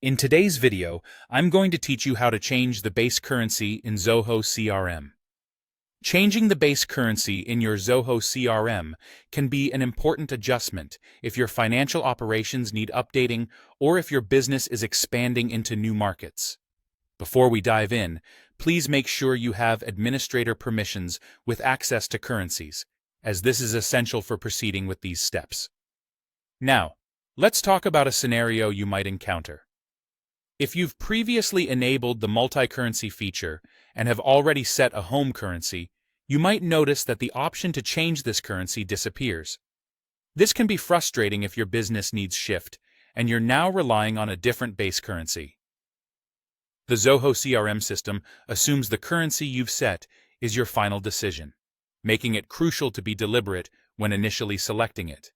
In today's video, I'm going to teach you how to change the base currency in Zoho CRM. Changing the base currency in your Zoho CRM can be an important adjustment if your financial operations need updating or if your business is expanding into new markets. Before we dive in, please make sure you have administrator permissions with access to currencies, as this is essential for proceeding with these steps. Now, let's talk about a scenario you might encounter. If you've previously enabled the multi-currency feature and have already set a home currency, you might notice that the option to change this currency disappears. This can be frustrating if your business needs shift and you're now relying on a different base currency. The Zoho CRM system assumes the currency you've set is your final decision, making it crucial to be deliberate when initially selecting it.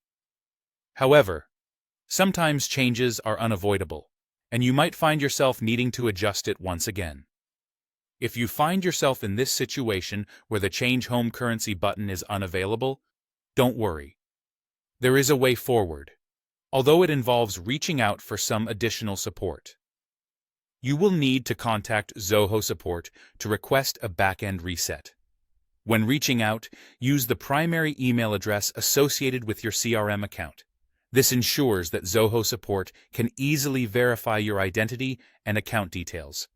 However, sometimes changes are unavoidable, and you might find yourself needing to adjust it once again. If you find yourself in this situation where the Change Home Currency button is unavailable, don't worry. There is a way forward, although it involves reaching out for some additional support. You will need to contact Zoho support to request a back-end reset. When reaching out, use the primary email address associated with your CRM account. This ensures that Zoho support can easily verify your identity and account details.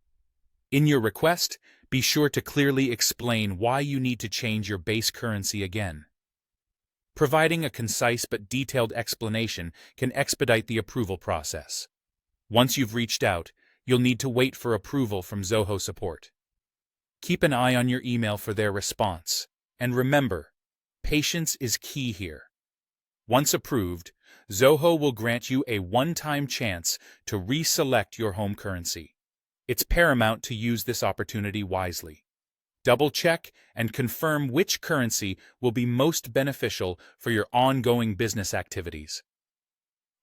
In your request, be sure to clearly explain why you need to change your base currency again. Providing a concise but detailed explanation can expedite the approval process. Once you've reached out, you'll need to wait for approval from Zoho support. Keep an eye on your email for their response, and remember, patience is key here. Once approved, Zoho will grant you a one-time chance to reselect your home currency. It's paramount to use this opportunity wisely. Double-check and confirm which currency will be most beneficial for your ongoing business activities.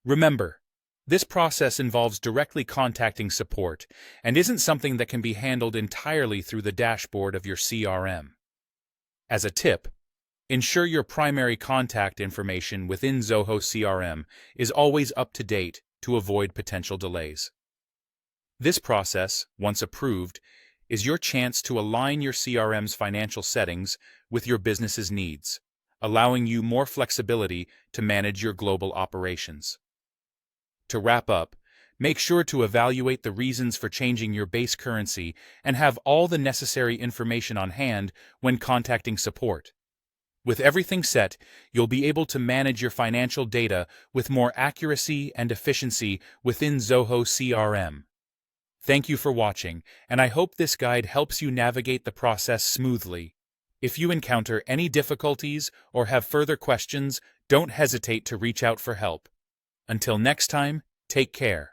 Remember, this process involves directly contacting support and isn't something that can be handled entirely through the dashboard of your CRM. As a tip, ensure your primary contact information within Zoho CRM is always up to date to avoid potential delays. This process, once approved, is your chance to align your CRM's financial settings with your business's needs, allowing you more flexibility to manage your global operations. To wrap up, make sure to evaluate the reasons for changing your base currency and have all the necessary information on hand when contacting support. With everything set, you'll be able to manage your financial data with more accuracy and efficiency within Zoho CRM. Thank you for watching, and I hope this guide helps you navigate the process smoothly. If you encounter any difficulties or have further questions, don't hesitate to reach out for help. Until next time, take care.